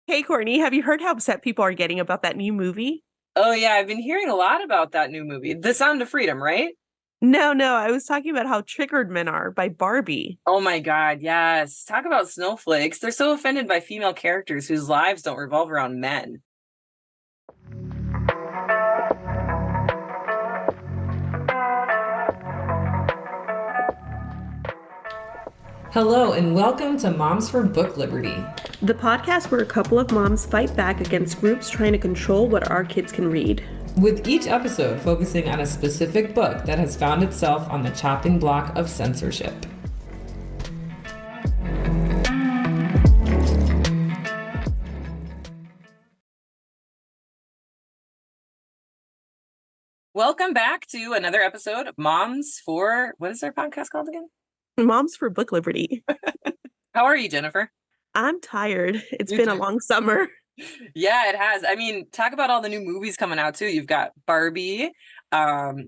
Hey, Courtney, have you heard how upset people are getting about that new movie? Oh yeah, I've been hearing a lot about that new movie, The Sound of Freedom, right? No, I was talking about how triggered men are by Barbie. Oh my God, yes. Talk about snowflakes. They're so offended by female characters whose lives don't revolve around men. Hello, and welcome to Moms for Book Liberty. The podcast where a couple of moms fight back against groups trying to control what our kids can read. With each episode focusing on a specific book that has found itself on the chopping block of censorship. Welcome back to another episode of Moms for, what is our podcast called again? Moms for Book Liberty. How are you, Jennifer? I'm tired. It's been a long summer. Yeah, it has. I mean, talk about all the new movies coming out too. You've got Barbie,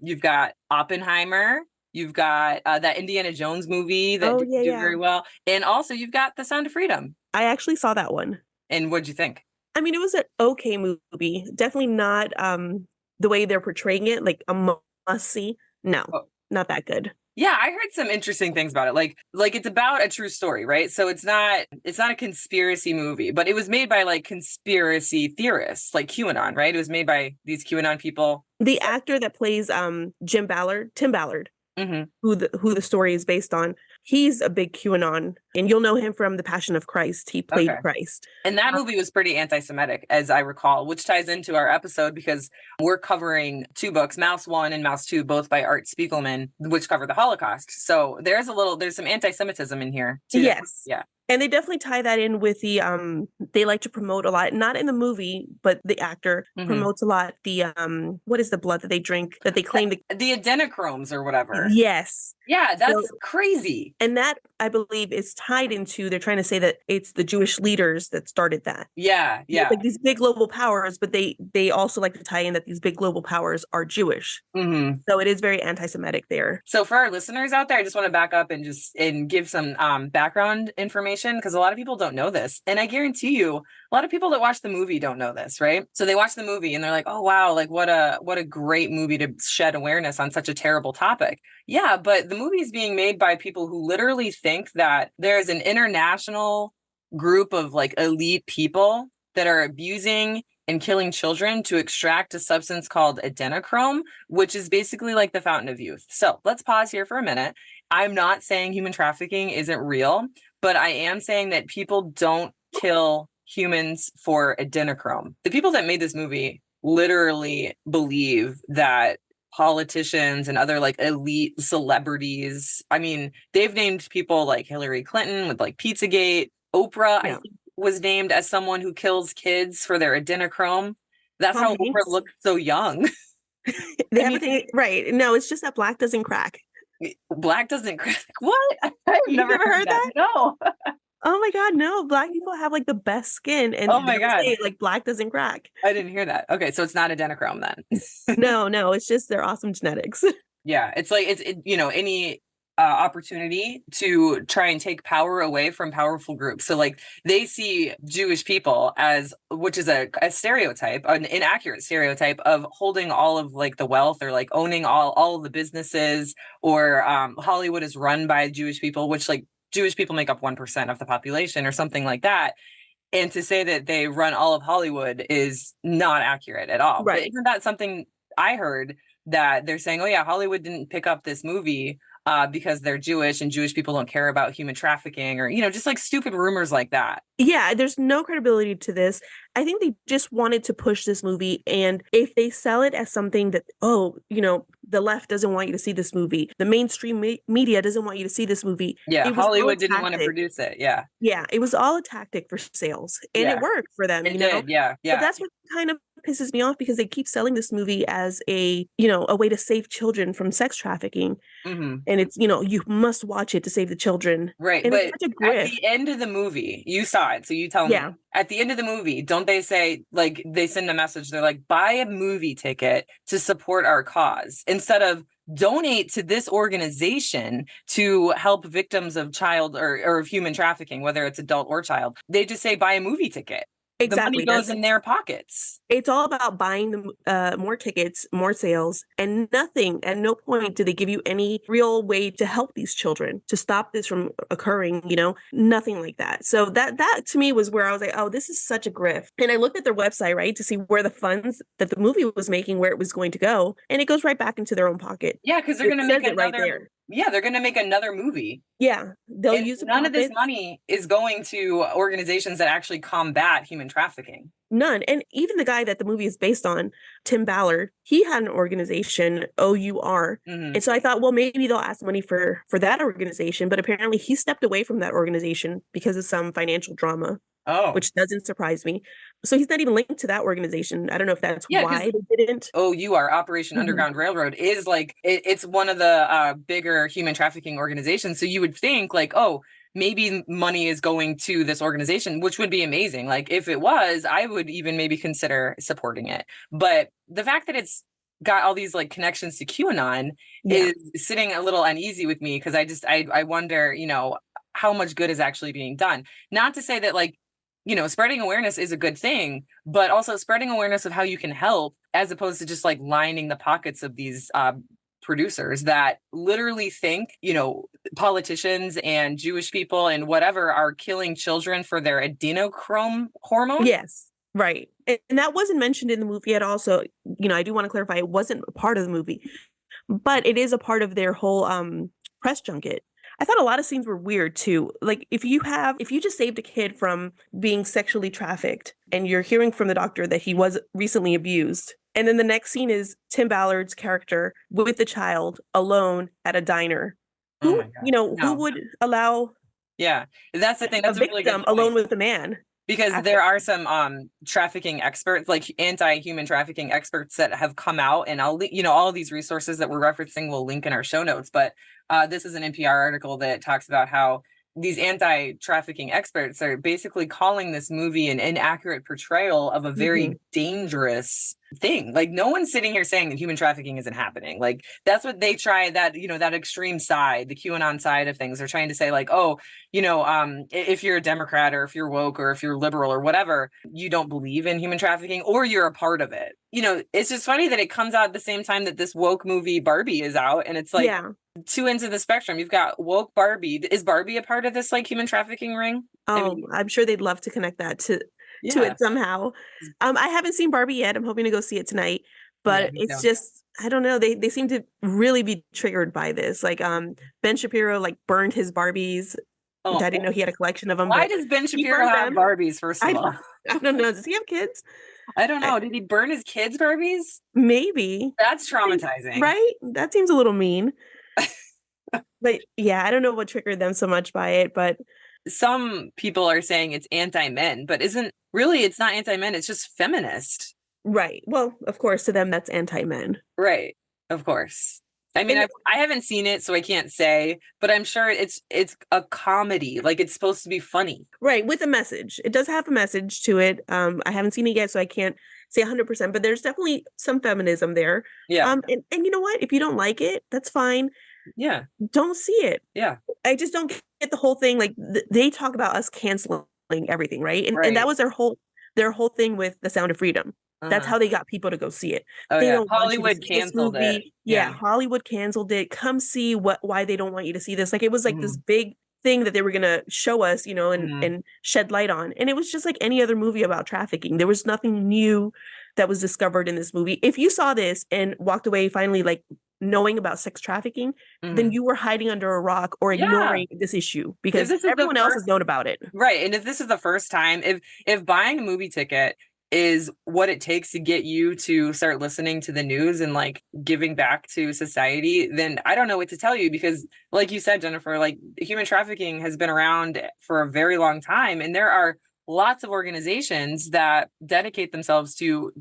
you've got Oppenheimer, you've got that Indiana Jones movie that didn't do very well, and also you've got The Sound of Freedom. I actually saw that one. And what'd you think? I mean, it was an okay movie. Definitely not the way they're portraying it, like a must-see. No, not that good. Yeah, I heard some interesting things about it. Like it's about a true story, right? So it's not a conspiracy movie, but it was made by like conspiracy theorists, like QAnon, right? It was made by these QAnon people. The actor that plays Tim Ballard, who the story is based on, he's a big QAnon, and you'll know him from The Passion of Christ. He played Christ. And that movie was pretty anti-Semitic, as I recall, which ties into our episode because we're covering two books, Mouse 1 and Mouse 2, both by Art Spiegelman, which cover the Holocaust. So there's some anti-Semitism in here too. Yes. Yeah. And they definitely tie that in with the they like to promote a lot, not in the movie, but the actor promotes a lot the what is the blood that they drink that they claim the adenochromes or whatever. Yes. Yeah, that's crazy. And that, I believe, is tied into, they're trying to say that it's the Jewish leaders that started that. Yeah. Like these big global powers, but they also like to tie in that these big global powers are Jewish. So it is very anti-Semitic there. So for our listeners out there, I just want to back up and give some background information, because a lot of people don't know this. And I guarantee you, a lot of people that watch the movie don't know this, right? So they watch the movie and they're like, oh, wow, like what a great movie to shed awareness on such a terrible topic. Yeah, but the movie is being made by people who literally think that there's an international group of like elite people that are abusing and killing children to extract a substance called adrenochrome, which is basically like the fountain of youth. So let's pause here for a minute. I'm not saying human trafficking isn't real, but I am saying that people don't kill humans for adrenochrome. The people that made this movie literally believe that politicians and other like elite celebrities, I mean, they've named people like Hillary Clinton with like Pizzagate. Oprah, I think, was named as someone who kills kids for their adrenochrome. That's how Oprah looked so young. Right. No, it's just that black doesn't crack. Black doesn't crack. What? I've never heard that? No. Oh my God, no. Black people have like the best skin. And oh my God, like black doesn't crack. I didn't hear that. Okay, so it's not adrenochrome then. No, it's just their awesome genetics. Yeah, it's like any opportunity to try and take power away from powerful groups. So like they see Jewish people as, which is a stereotype, an inaccurate stereotype of holding all of like the wealth or like owning all of the businesses, or Hollywood is run by Jewish people, which like Jewish people make up 1% of the population or something like that. And to say that they run all of Hollywood is not accurate at all. Right. But isn't that something I heard, that they're saying, oh yeah, Hollywood didn't pick up this movie because they're Jewish and Jewish people don't care about human trafficking, or, just like stupid rumors like that. Yeah, there's no credibility to this. I think they just wanted to push this movie. And if they sell it as something that, the left doesn't want you to see this movie, the mainstream media doesn't want you to see this movie. Yeah, Hollywood didn't want to produce it. Yeah. Yeah, it was all a tactic for sales. And it worked for them, it did, yeah. But that's what kind of pisses me off, because they keep selling this movie as a way to save children from sex trafficking. And it's, you must watch it to save the children. Right. And but at the end of the movie, you saw it, so you tell me. At the end of the movie, don't they say, like, they send a message, they're like, buy a movie ticket to support our cause, instead of donate to this organization to help victims of child or of human trafficking, whether it's adult or child. They just say buy a movie ticket. the money Exactly. goes in their pockets. It's all about buying more tickets, more sales, and nothing. At no point do they give you any real way to help these children, to stop this from occurring. Nothing like that. So that to me was where I was like, oh, this is such a grift. And I looked at their website, right, to see where the funds that the movie was making, where it was going to go, and it goes right back into their own pocket. Yeah, because they're It going to make says it right another. there. Yeah, they're going to make another movie. Yeah, they'll And use the none of this profits. money is going to organizations that actually combat human trafficking. None. And even the guy that the movie is based on, Tim Ballard, he had an organization, OUR. Mhm. And so I thought, well, maybe they'll ask money for that organization. But apparently he stepped away from that organization because of some financial drama, Oh, which doesn't surprise me. So he's not even linked to that organization. I don't know if that's Yeah, 'cause why they didn't. OUR, Operation Mhm. Underground Railroad, is like it's one of the bigger human trafficking organizations. So you would think like, oh, maybe money is going to this organization, which would be amazing. Like if it was, I would even maybe consider supporting it. But the fact that it's got all these like connections to QAnon Yeah. is sitting a little uneasy with me because I wonder, how much good is actually being done. Not to say that like, spreading awareness is a good thing, but also spreading awareness of how you can help as opposed to just like lining the pockets of these producers that literally think, politicians and Jewish people and whatever are killing children for their adrenochrome hormone. Yes. Right. And that wasn't mentioned in the movie at all. So, I do want to clarify it wasn't a part of the movie, but it is a part of their whole press junket. I thought a lot of scenes were weird too. Like if you just saved a kid from being sexually trafficked and you're hearing from the doctor that he was recently abused, and then the next scene is Tim Ballard's character with the child alone at a diner. Oh Who, my God. who would allow Yeah, that's the thing. That's a a really good victim point. alone with a man? Because there are some trafficking experts, like anti-human trafficking experts that have come out, and all of these resources that we're referencing will link in our show notes. But this is an NPR article that talks about how these anti-trafficking experts are basically calling this movie an inaccurate portrayal of a very dangerous thing. Like no one's sitting here saying that human trafficking isn't happening. Like that's what they try, that that extreme side, the QAnon side of things. They're trying to say like, oh, if you're a Democrat or if you're woke or if you're liberal or whatever, you don't believe in human trafficking or you're a part of it. It's just funny that it comes out at the same time that this woke movie Barbie is out, and it's like two ends of the spectrum. You've got woke Barbie. Is Barbie a part of this like human trafficking ring? Oh, I'm sure they'd love to connect that to it somehow. I haven't seen Barbie yet. I'm hoping to go see it tonight, but it's just, I don't know. They seem to really be triggered by this. Like Ben Shapiro like burned his Barbies. Oh, I didn't know he had a collection of them. Why does Ben Shapiro have Barbies, first of all? I don't know. Does he have kids? I don't know. Did he burn his kids' Barbies? Maybe. That's traumatizing. Right? That seems a little mean. But yeah, I don't know what triggered them so much by it, but some people are saying it's anti-men, but it's not anti-men, it's just feminist. Right. Well, of course, to them that's anti-men. Right. Of course. I mean, I haven't seen it, so I can't say, but I'm sure it's a comedy. Like it's supposed to be funny. Right, with a message. It does have a message to it. I haven't seen it yet, so I can't say 100%, but there's definitely some feminism there. Yeah. And you know what? If you don't like it, that's fine. Yeah. Don't see it. Yeah. I just don't get the whole thing. Like they talk about us canceling everything, right? And that was their whole thing with The Sound of Freedom. That's how they got people to go see it. Oh, they yeah. don't want you to Hollywood see this canceled movie. it. Yeah, Hollywood canceled it. Come see why they don't want you to see this. Like it was like this big thing that they were gonna show us, and shed light on. And it was just like any other movie about trafficking. There was nothing new that was discovered in this movie. If you saw this and walked away finally like knowing about sex trafficking, then you were hiding under a rock or ignoring this issue because everyone else has known about it. Right. And if this is the first time, if buying a movie ticket is what it takes to get you to start listening to the news and like giving back to society, then I don't know what to tell you, because like you said, Jennifer, like human trafficking has been around for a very long time. And there are lots of organizations that dedicate themselves to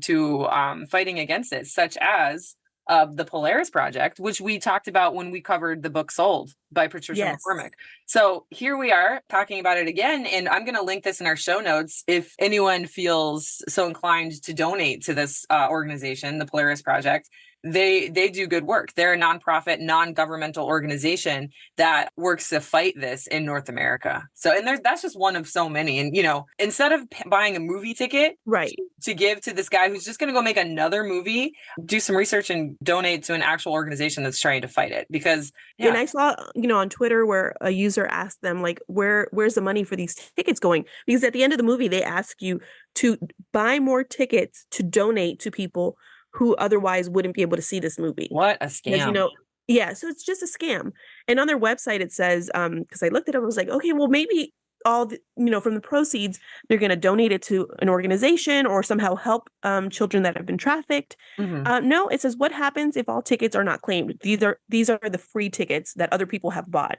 fighting against it, such as the Polaris Project, which we talked about when we covered the book Sold by Patricia McCormick. So here we are talking about it again, and I'm going to link this in our show notes if anyone feels so inclined to donate to this organization, the Polaris Project. they do good work. They're a nonprofit, non-governmental organization that works to fight this in North America. So, and that's just one of so many. And, you know, instead of buying a movie ticket Right. to give to this guy who's just going to go make another movie, do some research and donate to an actual organization that's trying to fight it. Because, And I saw, you know, on Twitter where a user asked them, like, where's the money for these tickets going? Because at the end of the movie, they ask you to buy more tickets to donate to people who otherwise wouldn't be able to see this movie. What a scam. Because, you know, yeah, so it's just a scam. And on their website, it says, because I looked at it, I was like, okay, well, maybe all the, you know, from the proceeds, they're going to donate it to an organization or somehow help children that have been trafficked. No, it says, what happens if all tickets are not claimed? These are the free tickets that other people have bought.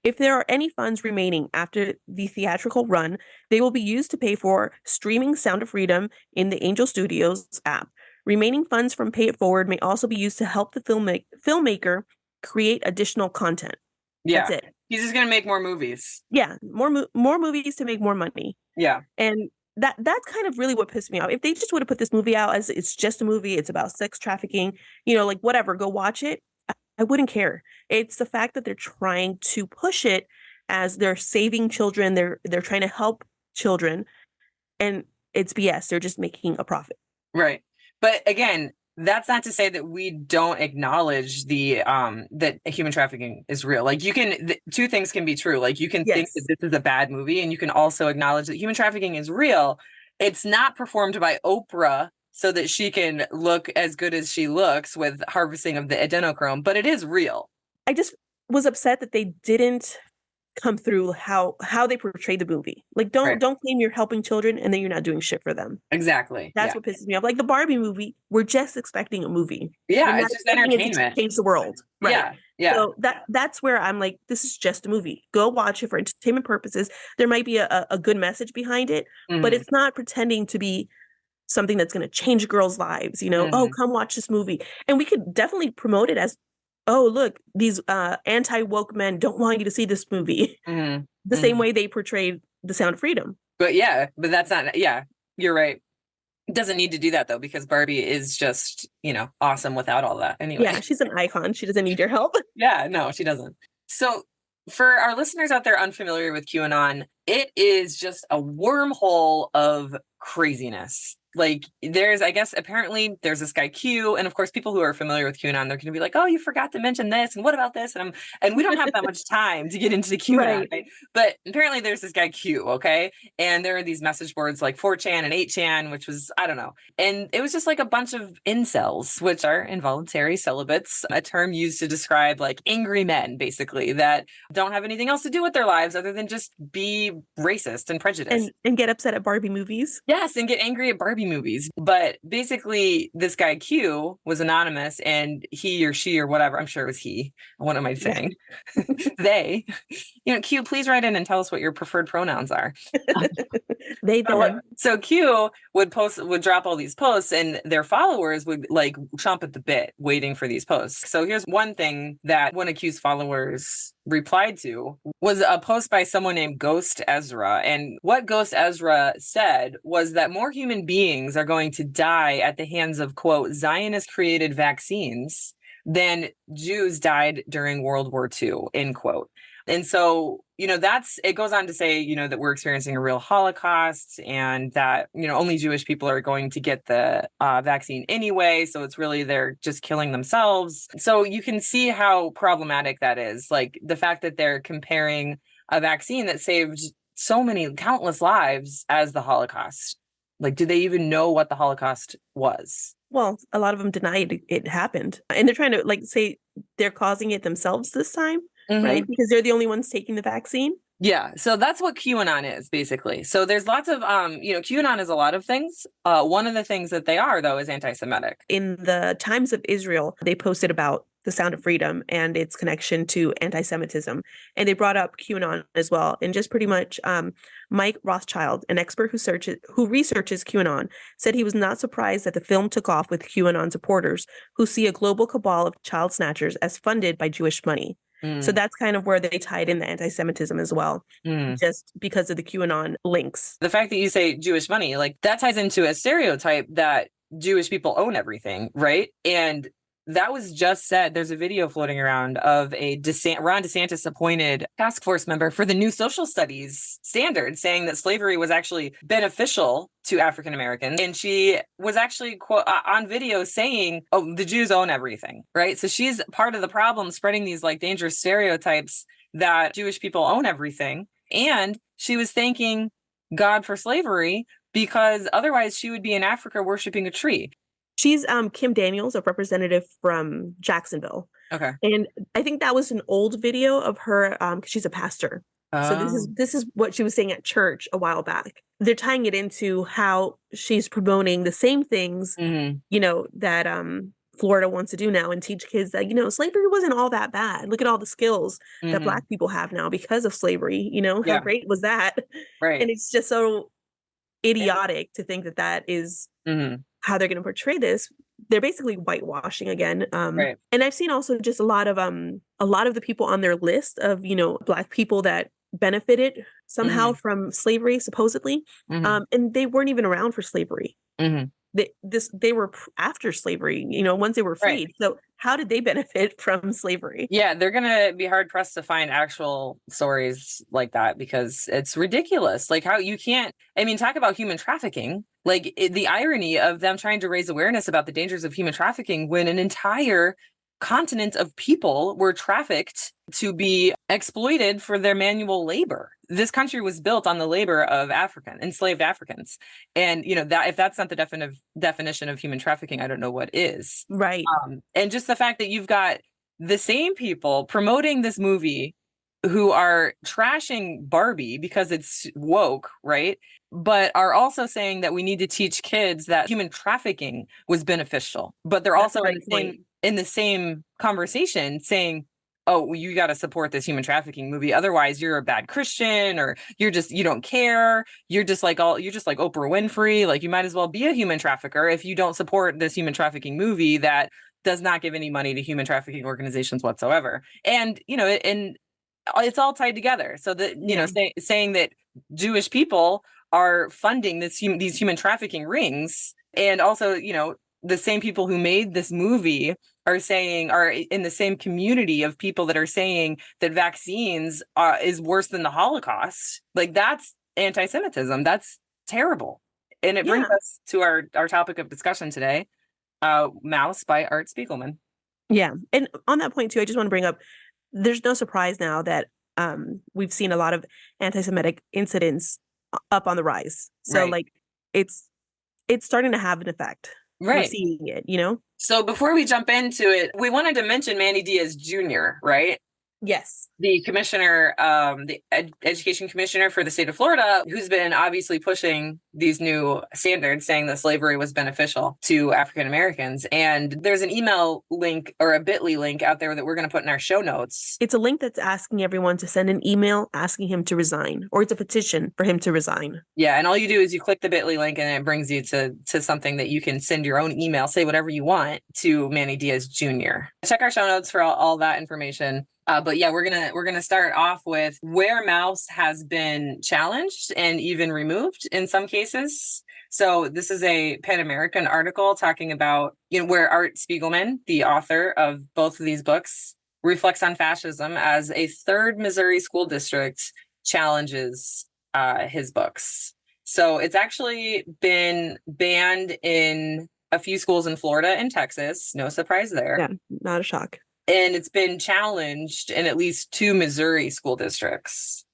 If there are any funds remaining after the theatrical run, they will be used to pay for streaming Sound of Freedom in the Angel Studios app. Remaining funds from Pay It Forward may also be used to help the filmmaker create additional content. Yeah. That's it. He's just going to make more movies. Yeah, more movies to make more money. Yeah. And that's kind of really what pissed me off. If they just would have put this movie out as it's just a movie, it's about sex trafficking, you know, like whatever, go watch it. I wouldn't care. It's the fact that they're trying to push it as they're saving children, they're trying to help children, and it's BS. They're just making a profit. Right. But again, that's not to say that we don't acknowledge the that human trafficking is real. Like you can, two things can be true. Like you can think that this is a bad movie, and you can also acknowledge that human trafficking is real. It's not performed by Oprah so that she can look as good as she looks with harvesting of the adrenochrome, but it is real. I just was upset that they didn't come through how they portray the movie. Like don't claim you're helping children and then you're not doing shit for them. Exactly. That's what pisses me off. Like the Barbie movie, we're just expecting a movie. Yeah, it's just entertainment. It to change the world. Right. Yeah. Yeah. So that's where I'm like, this is just a movie. Go watch it for entertainment purposes. There might be a good message behind it, but it's not pretending to be something that's going to change girls' lives. You know, oh, come watch this movie. And we could definitely promote it as, oh, look, these anti-woke men don't want you to see this movie. The same way they portrayed The Sound of Freedom. But that's not, you're right. It doesn't need to do that though, because Barbie is just, you know, awesome without all that anyway. Yeah, she's an icon. She doesn't need your help. Yeah, no, she doesn't. So for our listeners out there unfamiliar with QAnon, it is just a wormhole of craziness. Like I guess apparently there's this guy Q, and of course people who are familiar with QAnon, they're going to be like, oh, you forgot to mention this, and what about this? And we don't have that much time to get into the QAnon, right? But apparently there's this guy Q, okay? And there are these message boards like 4chan and 8chan, which was, I don't know. And it was just like a bunch of incels, which are involuntary celibates, a term used to describe like angry men, basically, that don't have anything else to do with their lives other than just be racist and prejudiced. And get upset at Barbie movies. Yes, and get angry at Barbie movies. But basically this guy Q was anonymous, and he or she or whatever, I'm sure it was he, what am I saying? They, you know, Q, please write in and tell us what your preferred pronouns are. They them. So Q would drop all these posts, and their followers would like chomp at the bit waiting for these posts. So here's one thing that one of Q's followers replied to was a post by someone named Ghost Ezra. And what Ghost Ezra said was that more human beings are going to die at the hands of, quote, Zionist created vaccines than Jews died during World War II, end quote. And so, you know, it goes on to say, you know, that we're experiencing a real Holocaust, and that, you know, only Jewish people are going to get the vaccine anyway. So it's really, they're just killing themselves. So you can see how problematic that is. Like the fact that they're comparing a vaccine that saved so many countless lives as the Holocaust. Like, do they even know what the Holocaust was? Well, a lot of them denied it happened. And they're trying to like say they're causing it themselves this time. Right? Because they're the only ones taking the vaccine. Yeah. So that's what QAnon is, basically. So there's lots of, you know, QAnon is a lot of things. One of the things that they are, though, is anti-Semitic. In the Times of Israel, they posted about The Sound of Freedom and its connection to anti-Semitism. And they brought up QAnon as well. And just pretty much Mike Rothschild, an expert who researches QAnon, said he was not surprised that the film took off with QAnon supporters who see a global cabal of child snatchers as funded by Jewish money. So that's kind of where they tied in the anti-Semitism as well, just because of the QAnon links. The fact that you say Jewish money, like that ties into a stereotype that Jewish people own everything, right? And that was just said. There's a video floating around of a Ron DeSantis appointed task force member for the new social studies standard saying that slavery was actually beneficial to African Americans. And she was actually on video saying, oh, the Jews own everything, right? So she's part of the problem, spreading these like dangerous stereotypes that Jewish people own everything. And she was thanking God for slavery because otherwise she would be in Africa worshiping a tree. She's Kim Daniels, a representative from Jacksonville. Okay. And I think that was an old video of her, 'cause she's a pastor. So this is what she was saying at church a while back. They're tying it into how she's promoting the same things, you know, that Florida wants to do now and teach kids that, you know, slavery wasn't all that bad. Look at all the skills that Black people have now because of slavery. You know, how great was that? Right. And it's just so idiotic to think that that is how they're going to portray this. They're basically whitewashing again. Right. And I've seen also just a lot of the people on their list of, you know, Black people that benefited somehow from slavery, supposedly. And they weren't even around for slavery. They were after slavery, you know, once they were freed. Right. So how did they benefit from slavery? Yeah, they're going to be hard pressed to find actual stories like that because it's ridiculous. Like how you can't, I mean, talk about human trafficking, like the irony of them trying to raise awareness about the dangers of human trafficking when an entire continent of people were trafficked to be exploited for their manual labor. This country was built on the labor of enslaved Africans. And, you know, that if that's not the definition of human trafficking, I don't know what is. Right. And just the fact that you've got the same people promoting this movie who are trashing Barbie because it's woke, right? But are also saying that we need to teach kids that human trafficking was beneficial. But they're also in the same conversation saying, oh, well, you got to support this human trafficking movie. Otherwise, you're a bad Christian, or you don't care. You're just like Oprah Winfrey. Like, you might as well be a human trafficker if you don't support this human trafficking movie that does not give any money to human trafficking organizations whatsoever. And, you know, and it's all tied together. So that, you know, saying that Jewish people are funding these human trafficking rings, and also, you know, the same people who made this movie are in the same community of people that are saying that vaccines is worse than the Holocaust. Like, that's anti-Semitism. That's terrible. And it brings us to our topic of discussion today, Mouse by Art Spiegelman. Yeah. And on that point too, I just want to bring up, there's no surprise now that we've seen a lot of anti-Semitic incidents up on the rise. So like it's starting to have an effect. We're seeing it, you know? So before we jump into it, we wanted to mention Manny Diaz Jr., right? Yes. The commissioner, the education commissioner for the state of Florida, who's been obviously pushing these new standards, saying that slavery was beneficial to African Americans. And there's an email link or a bit.ly link out there that we're going to put in our show notes. It's a link that's asking everyone to send an email asking him to resign, or it's a petition for him to resign. Yeah. And all you do is you click the bit.ly link and it brings you to something that you can send your own email, say whatever you want, to Manny Diaz Jr. Check our show notes for all that information. But yeah, we're gonna start off with where Mouse has been challenged and even removed in some cases. So this is a Pan American article talking about, you know, where Art Spiegelman, the author of both of these books, reflects on fascism as a third Missouri school district challenges his books. So it's actually been banned in a few schools in Florida and Texas. No surprise there. Yeah, not a shock. And it's been challenged in at least 2 Missouri school districts.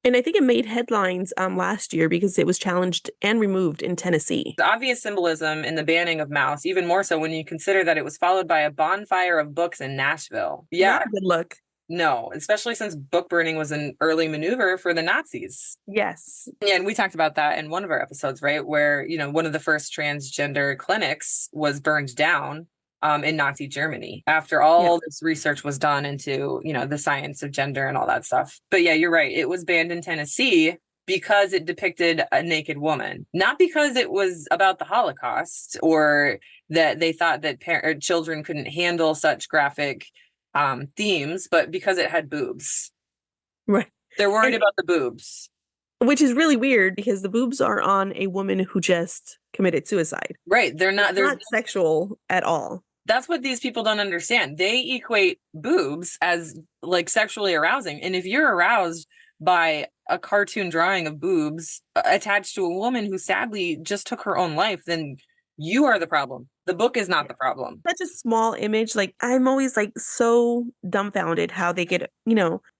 And I think it made headlines last year because it was challenged and removed in Tennessee. The obvious symbolism in the banning of Mouse, even more so when you consider that it was followed by a bonfire of books in Nashville. Yeah. Not a good look. No, especially since book burning was an early maneuver for the Nazis. Yes. Yeah, and we talked about that in one of our episodes, right? Where, you know, one of the first transgender clinics was burned down in Nazi Germany after all this research was done into, you know, the science of gender and all that stuff. But yeah, you're right. It was banned in Tennessee because it depicted a naked woman, not because it was about the Holocaust or that they thought that children couldn't handle such graphic themes, but because it had boobs. Right. They're worried about the boobs. Which is really weird because the boobs are on a woman who just committed suicide. Right. They're not, It's not sexual at all. that's what these people don't understand. They equate boobs as like sexually arousing. And if you're aroused by a cartoon drawing of boobs attached to a woman who sadly just took her own life, then you are the problem. The book is not the problem. Such a small image. Like, I'm always like so dumbfounded how they get,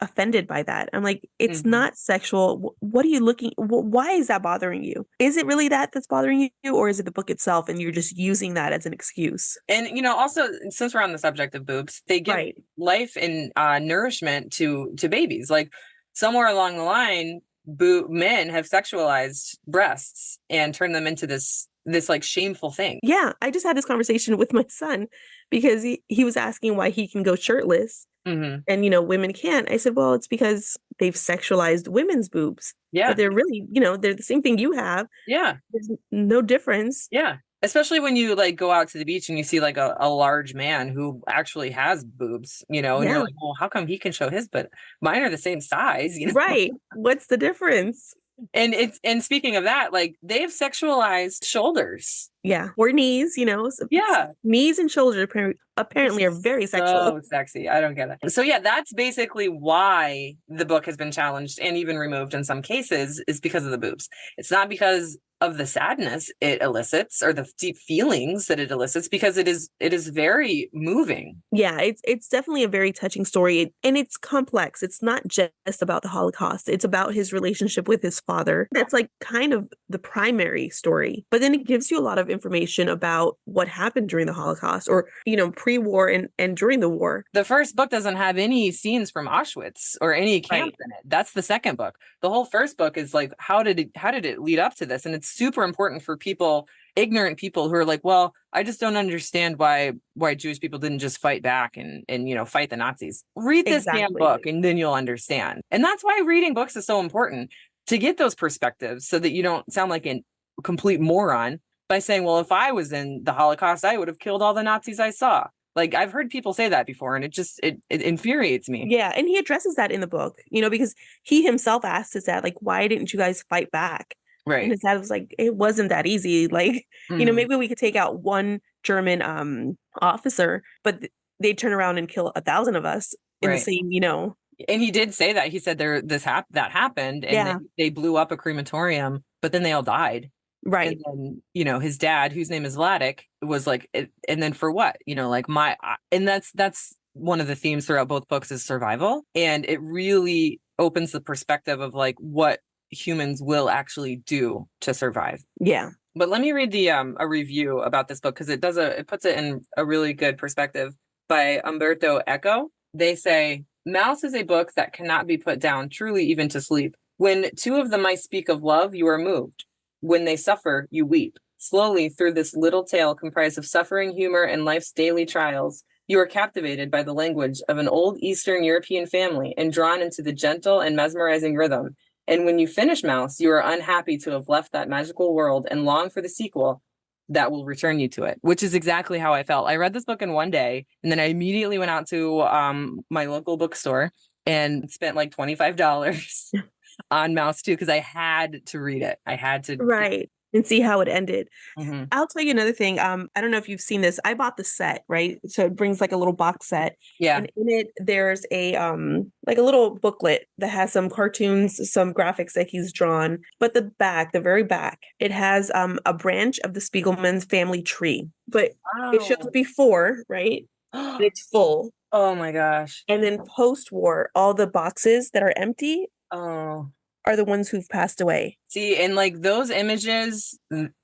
offended by that. I'm like, it's not sexual. What are you looking? Why is that bothering you? Is it really that's bothering you, or is it the book itself and you're just using that as an excuse? And also, since we're on the subject of boobs, they give life and nourishment to babies. Like somewhere along the line, men have sexualized breasts and turned them into this like shameful thing. Yeah, I just had this conversation with my son because he was asking why he can go shirtless and women can't. I said, well, it's because they've sexualized women's boobs. Yeah, but they're really, they're the same thing you have. Yeah, there's no difference. Yeah, especially when you like go out to the beach and you see like a large man who actually has boobs, and you're like, well, how come he can show his, but mine are the same size, Right? What's the difference? And speaking of that, like they've sexualized shoulders. Yeah. Or knees, So knees and shoulders apparently are very sexual. So sexy. I don't get it. So yeah, that's basically why the book has been challenged and even removed in some cases, is because of the boobs. It's not because of the sadness it elicits or the deep feelings that it elicits, because it is very moving. Yeah, it's definitely a very touching story, and it's complex. It's not just about the Holocaust. It's about his relationship with his father. That's like kind of the primary story. But then it gives you a lot of information about what happened during the Holocaust, or, pre-war and during the war. The first book doesn't have any scenes from Auschwitz or any camp in it. That's the second book. The whole first book is like, how did it lead up to this? And it's super important for ignorant people who are like, well, I just don't understand why Jewish people didn't just fight back and fight the Nazis. Read this damn book and then you'll understand. And that's why reading books is so important, to get those perspectives so that you don't sound like a complete moron by saying, well, if I was in the Holocaust, I would have killed all the Nazis I saw. Like, I've heard people say that before, and it infuriates me. Yeah, and he addresses that in the book, because he himself asked his dad, like, why didn't you guys fight back? Right. And his dad was like, it wasn't that easy. Like, maybe we could take out one German officer, but they'd turn around and kill 1,000 of us in the same, And he did say that. He said that happened, and they blew up a crematorium, but then they all died. Right. And then, his dad, whose name is Vladek, was like, and then for what? And that's one of the themes throughout both books, is survival. And it really opens the perspective of like what humans will actually do to survive. Yeah. But let me read a review about this book, because it puts it in a really good perspective, by Umberto Eco. They say, Mouse is a book that cannot be put down, truly even to sleep. When two of the mice speak of love, you are moved. When they suffer, you weep. Slowly, through this little tale comprised of suffering, humor, and life's daily trials, you are captivated by the language of an old Eastern European family and drawn into the gentle and mesmerizing rhythm. And when you finish Mouse, you are unhappy to have left that magical world and long for the sequel that will return you to it, which is exactly how I felt. I read this book in one day, and then I immediately went out to my local bookstore and spent like $25 on Mouse 2, because I had to read it. I had to. Right. And see how it ended. Mm-hmm. I'll tell you another thing. I don't know if you've seen this. I bought the set, right? So it brings like a little box set. Yeah. And in it, there's a like a little booklet that has some cartoons, some graphics that he's drawn. But the very back, it has a branch of the Spiegelman's family tree. But it shows before, right? And it's full. Oh my gosh. And then post-war, all the boxes that are empty. Oh. Are the ones who've passed away. See, and like those images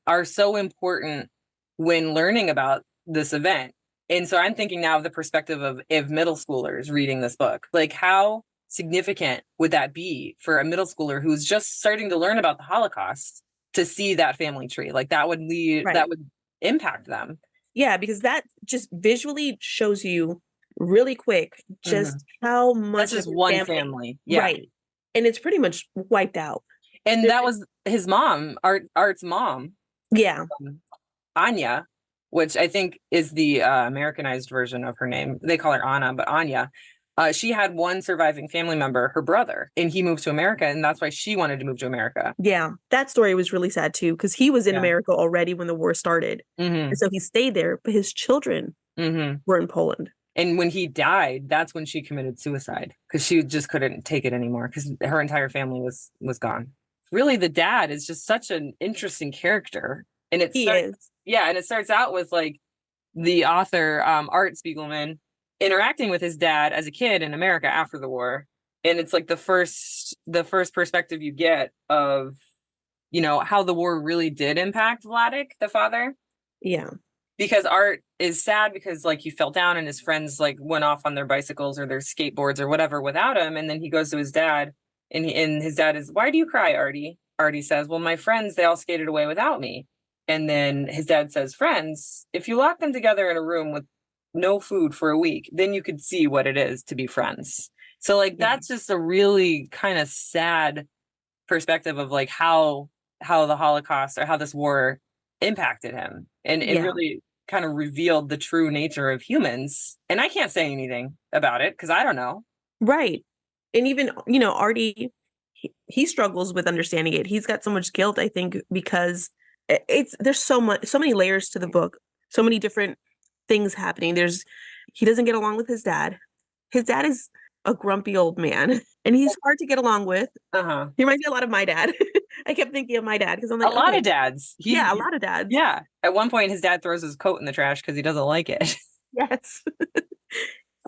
are so important when learning about this event. And so I'm thinking now of the perspective of middle schoolers reading this book. Like, how significant would that be for a middle schooler who's just starting to learn about the Holocaust to see that family tree? Like, that would that would impact them. Yeah, because that just visually shows you really quick just how much. That's just one family. Yeah. Right. And it's pretty much wiped out. And that was his mom, Art's mom. Yeah. Anya, which I think is the Americanized version of her name. They call her Anna, but Anya. She had one surviving family member, her brother, and he moved to America, and that's why she wanted to move to America. Yeah, that story was really sad too, because he was in Yeah. America already when the war started. And so he stayed there, but his children were in Poland. And when he died, that's when she committed suicide, because she just couldn't take it anymore, because her entire family was gone. Really, the dad is just such an interesting character. And it starts out with like the author, Art Spiegelman, interacting with his dad as a kid in America after the war. And it's like the first perspective you get of, you know, how the war really did impact Vladik, the father. Yeah. Because Art is sad because like he fell down and his friends like went off on their bicycles or their skateboards or whatever without him. And then he goes to his dad and his dad is, "Why do you cry, Artie?" Artie says, "Well, my friends, they all skated away without me." And then his dad says, "Friends, if you lock them together in a room with no food for a week, then you could see what it is to be friends." So like, that's just a really kind of sad perspective of like how the Holocaust or how this war impacted him. And it really kind of revealed the true nature of humans. And I can't say anything about it because I don't know. Right. And even, you know, Artie, he struggles with understanding it. He's got so much guilt, I think, because there's so many layers to the book, so many different things happening. He doesn't get along with his dad. His dad is a grumpy old man and he's hard to get along with. He reminds me a lot of my dad. I kept thinking of my dad because I'm like, a lot of dads. A lot of dads. Yeah. At one point, his dad throws his coat in the trash because he doesn't like it. Yes.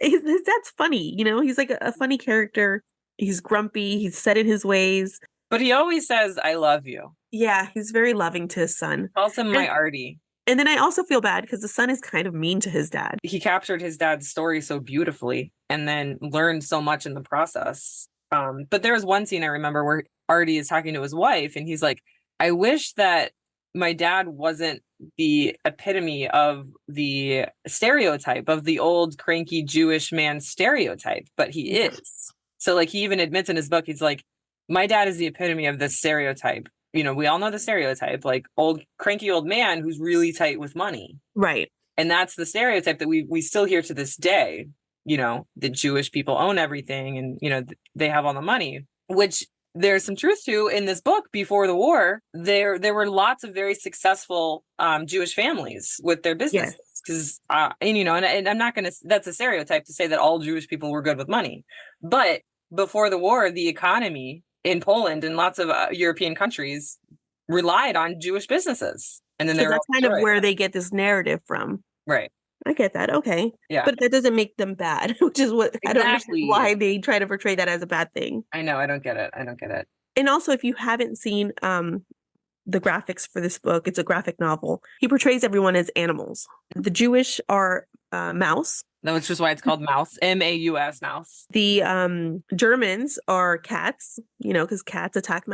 his dad's funny. You know, he's like a funny character. He's grumpy. He's set in his ways. But he always says, "I love you." Yeah, he's very loving to his son. Calls him my Artie. And then I also feel bad because the son is kind of mean to his dad. He captured his dad's story so beautifully and then learned so much in the process. But there was one scene I remember where Artie is talking to his wife and he's like, "I wish that my dad wasn't the epitome of the stereotype of the old cranky Jewish man stereotype, but he is." So like he even admits in his book, he's like, "My dad is the epitome of this stereotype." You know, we all know the stereotype, like old cranky old man who's really tight with money. Right. And that's the stereotype that we still hear to this day. You know, the Jewish people own everything and, you know, they have all the money, which there's some truth to in this book. Before the war, there were lots of very successful Jewish families with their businesses. Because, and, you know, and I'm not going to, that's a stereotype to say that all Jewish people were good with money. But before the war, the economy in Poland and lots of European countries relied on Jewish businesses. And then that's kind of where they get this narrative from. Right. I get that. Okay. Yeah. But that doesn't make them bad, which is what I don't understand why they try to portray that as a bad thing. I know. I don't get it. And also, if you haven't seen the graphics for this book, it's a graphic novel. He portrays everyone as animals. The Jewish are mouse. That's just why it's called mouse. M-A-U-S, mouse. The Germans are cats, you know, because cats attack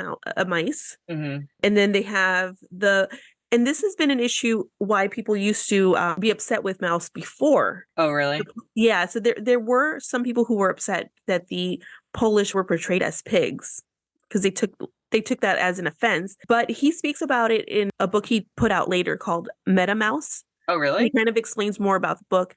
mice. And then they have and this has been an issue why people used to be upset with mouse before. Oh, really? Yeah. So there were some people who were upset that the Polish were portrayed as pigs because they took that as an offense. But he speaks about it in a book he put out later called Meta Mouse. Oh, really? He kind of explains more about the book.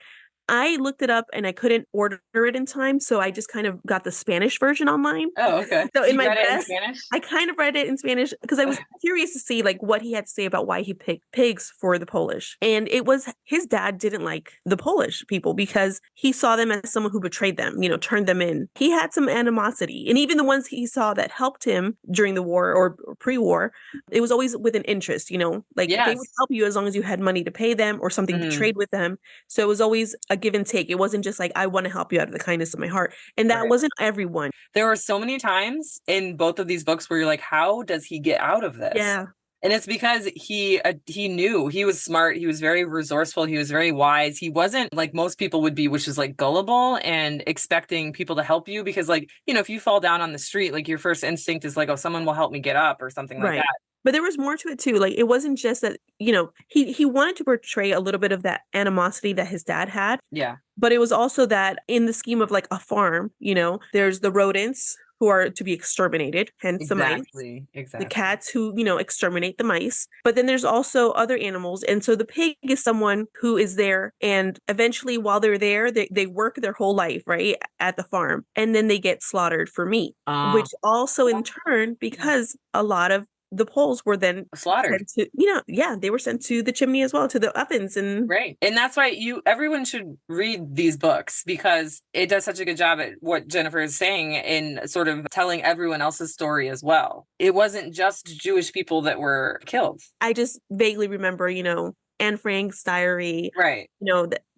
I looked it up and I couldn't order it in time, so I just kind of got the Spanish version online. Oh, okay. So in my in Spanish? I kind of read it in Spanish because I was curious to see like what he had to say about why he picked pigs for the Polish. And it was his dad didn't like the Polish people because he saw them as someone who betrayed them, you know, turned them in. He had some animosity. And even the ones he saw that helped him during the war or pre-war, it was always with an interest, you know, like they would help you as long as you had money to pay them or something to trade with them. So it was always a give and take. It wasn't just like, I want to help you out of the kindness of my heart. And that wasn't everyone. There were so many times in both of these books where you're like, how does he get out of this? Yeah. And it's because he knew. He was smart. He was very resourceful. He was very wise. He wasn't like most people would be, which is like gullible and expecting people to help you. Because like, you know, if you fall down on the street, like your first instinct is like, oh, someone will help me get up or something like that. But there was more to it too. Like it wasn't just that, you know, he wanted to portray a little bit of that animosity that his dad had. Yeah. But it was also that in the scheme of like a farm, you know, there's the rodents who are to be exterminated, hence the mice. Exactly. The cats who, exterminate the mice. But then there's also other animals. And so the pig is someone who is there. And eventually, while they're there, they work their whole life, right, at the farm. And then they get slaughtered for meat, which also in turn, because a lot of the Poles were then slaughtered sent to, they were sent to the chimney as well, to the ovens. And right. And that's why everyone should read these books, because it does such a good job at what Jennifer is saying in sort of telling everyone else's story as well. It wasn't just Jewish people that were killed. I just vaguely remember, Anne Frank's diary, right?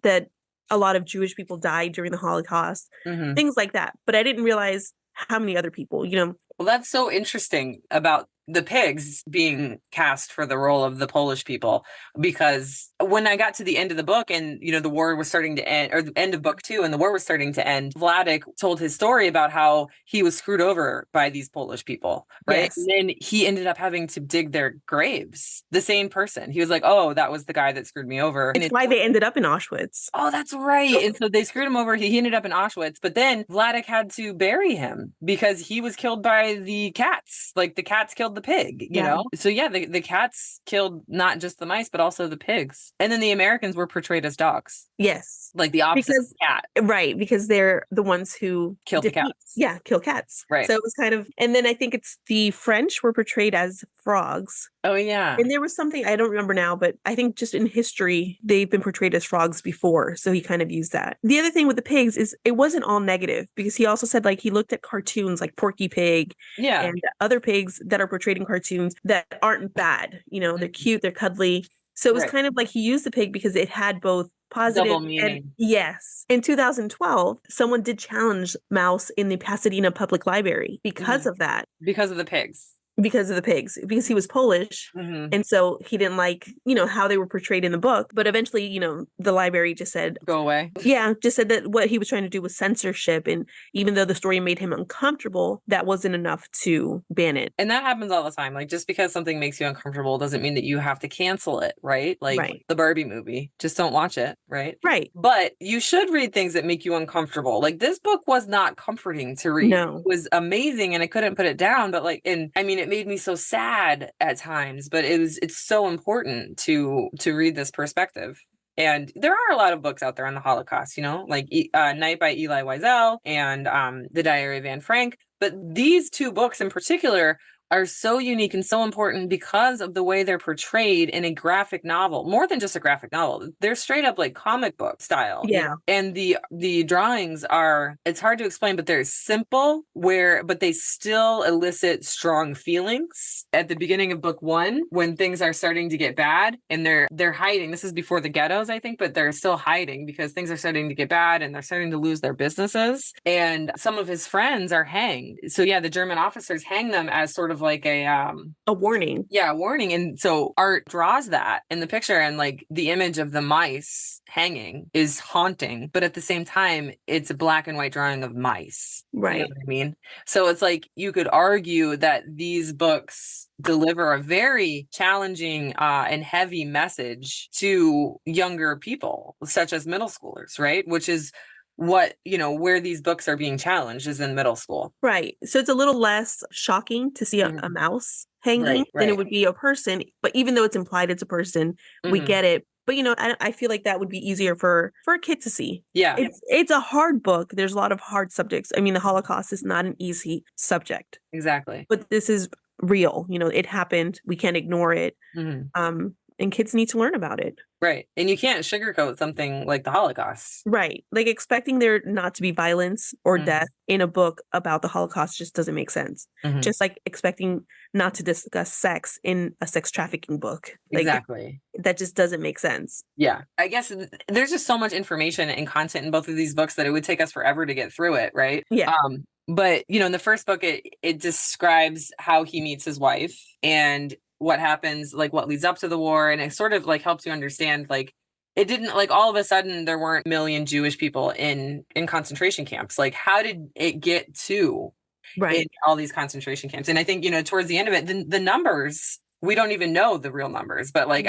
That a lot of Jewish people died during the Holocaust, things like that. But I didn't realize how many other people, Well, that's so interesting about the pigs being cast for the role of the Polish people, because when I got to the end of the book and, the war was starting to end, or the end of book 2 and the war was starting to end, Vladek told his story about how he was screwed over by these Polish people, right? Yes. And then he ended up having to dig their graves. The same person. He was like, oh, that was the guy that screwed me over. It's why they ended up in Auschwitz. Oh, that's right. And so they screwed him over. He ended up in Auschwitz, but then Vladek had to bury him because he was killed by the cats. Like the cats killed the pig, you know? So yeah, the cats killed not just the mice, but also the pigs. And then the Americans were portrayed as dogs. Yes. Like the opposite of the cat. Right, because they're the ones who kill the cats. Yeah, kill cats. Right. So it was kind of, and then I think it's the French were portrayed as frogs. Oh, yeah. And there was something, I don't remember now, but I think just in history, they've been portrayed as frogs before. So he kind of used that. The other thing with the pigs is it wasn't all negative, because he also said, like, he looked at cartoons like Porky Pig and other pigs that are portrayed in cartoons that aren't bad. They're cute, they're cuddly. So it was kind of like he used the pig because it had both positive double meaning. Yes. In 2012, someone did challenge Mouse in the Pasadena Public Library because of that. Because of the pigs. Because of the pigs, because he was Polish. And so he didn't like, how they were portrayed in the book. But eventually, the library just said, go away. Yeah, just said that what he was trying to do was censorship. And even though the story made him uncomfortable, that wasn't enough to ban it. And that happens all the time. Like, just because something makes you uncomfortable doesn't mean that you have to cancel it, right? Like the Barbie movie. Just don't watch it, right? Right. But you should read things that make you uncomfortable. Like, this book was not comforting to read. No. It was amazing and I couldn't put it down. But it made me so sad at times, but it's so important to read this perspective. And there are a lot of books out there on the Holocaust, like Night by Elie Wiesel and The Diary of Anne Frank. But these two books in particular are so unique and so important because of the way they're portrayed in a graphic novel. More than just a graphic novel. They're straight up like comic book style. Yeah. And the drawings are, it's hard to explain, but they're simple but they still elicit strong feelings. At the beginning of book 1, when things are starting to get bad and they're hiding. This is before the ghettos, I think, but they're still hiding because things are starting to get bad and they're starting to lose their businesses. And some of his friends are hanged. So yeah, the German officers hang them as sort of like a warning. Yeah, a warning. And so Art draws that in the picture, and like the image of the mice hanging is haunting, but at the same time, it's a black and white drawing of mice. Right. You know what I mean? So it's like you could argue that these books deliver a very challenging and heavy message to younger people, such as middle schoolers, right? Which is what, where these books are being challenged is in middle school. Right. So it's a little less shocking to see a mouse hanging than it would be a person. But even though it's implied it's a person, we get it. But, I feel like that would be easier for a kid to see. Yeah. It's a hard book. There's a lot of hard subjects. I mean, the Holocaust is not an easy subject. Exactly. But this is real. It happened. We can't ignore it. And kids need to learn about it. Right. And you can't sugarcoat something like the Holocaust. Right. Like expecting there not to be violence or death in a book about the Holocaust just doesn't make sense. Just like expecting not to discuss sex in a sex trafficking book. Like, exactly. That just doesn't make sense. Yeah. I guess there's just so much information and content in both of these books that it would take us forever to get through it. Right. Yeah. But, in the first book, it describes how he meets his wife and what happens, like what leads up to the war. And it sort of like helps you understand, like, it didn't like all of a sudden there weren't a million Jewish people in concentration camps. Like, how did it get to in all these concentration camps? And I think, towards the end of it, the numbers, we don't even know the real numbers, but like,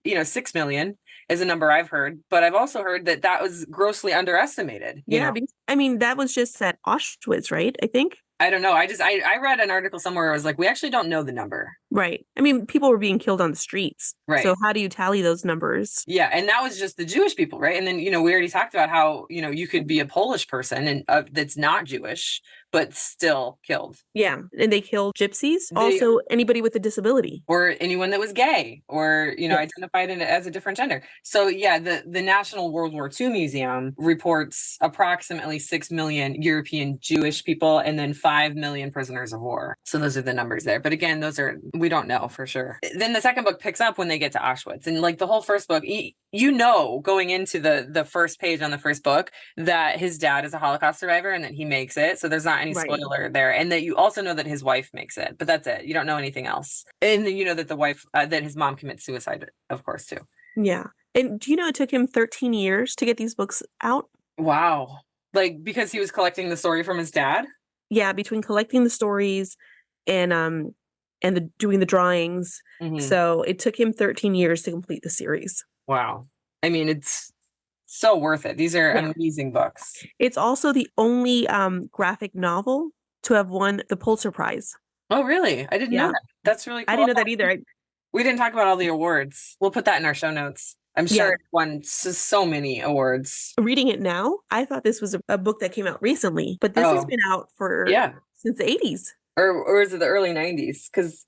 6 million is a number I've heard, but I've also heard that was grossly underestimated. I mean, that was just at Auschwitz, right? I think. I don't know. I read an article somewhere where it was like, we actually don't know the number. Right. I mean, people were being killed on the streets. Right. So how do you tally those numbers? Yeah. And that was just the Jewish people, right? And then, we already talked about how, you could be a Polish person and that's not Jewish, but still killed. Yeah. And they killed gypsies. Also, anybody with a disability. Or anyone that was gay or, identified as a different gender. So yeah, the National World War II Museum reports approximately 6 million European Jewish people and then 5 million prisoners of war. So those are the numbers there. But again, we don't know for sure. Then the second book picks up when they get to Auschwitz. And like the whole first book, going into the first page on the first book that his dad is a Holocaust survivor and that he makes it. So there's not any spoiler there. And that you also know that his wife makes it, but that's it. You don't know anything else. And then you know that the wife, that his mom commits suicide, of course, too. Yeah. And do you know it took him 13 years to get these books out? Wow. Like, because he was collecting the story from his dad? Yeah, between collecting the stories and doing the drawings. Mm-hmm. So it took him 13 years to complete the series. Wow. I mean, it's so worth it. These are amazing books. It's also the only graphic novel to have won the Pulitzer Prize. Oh, really? I didn't know that. That's really cool. I didn't know that either. We didn't talk about all the awards. We'll put that in our show notes. I'm sure it won so many awards. Reading it now, I thought this was a book that came out recently, but this has been out since the 80s. Or is it the early 90s? Because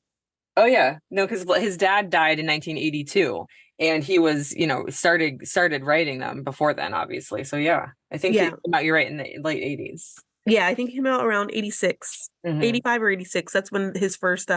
his dad died in 1982. And he was, started writing them before then, obviously. So yeah, I think it came out, you're right, in the late 80s. Yeah, I think it came out around 86, 85 or 86. That's when his first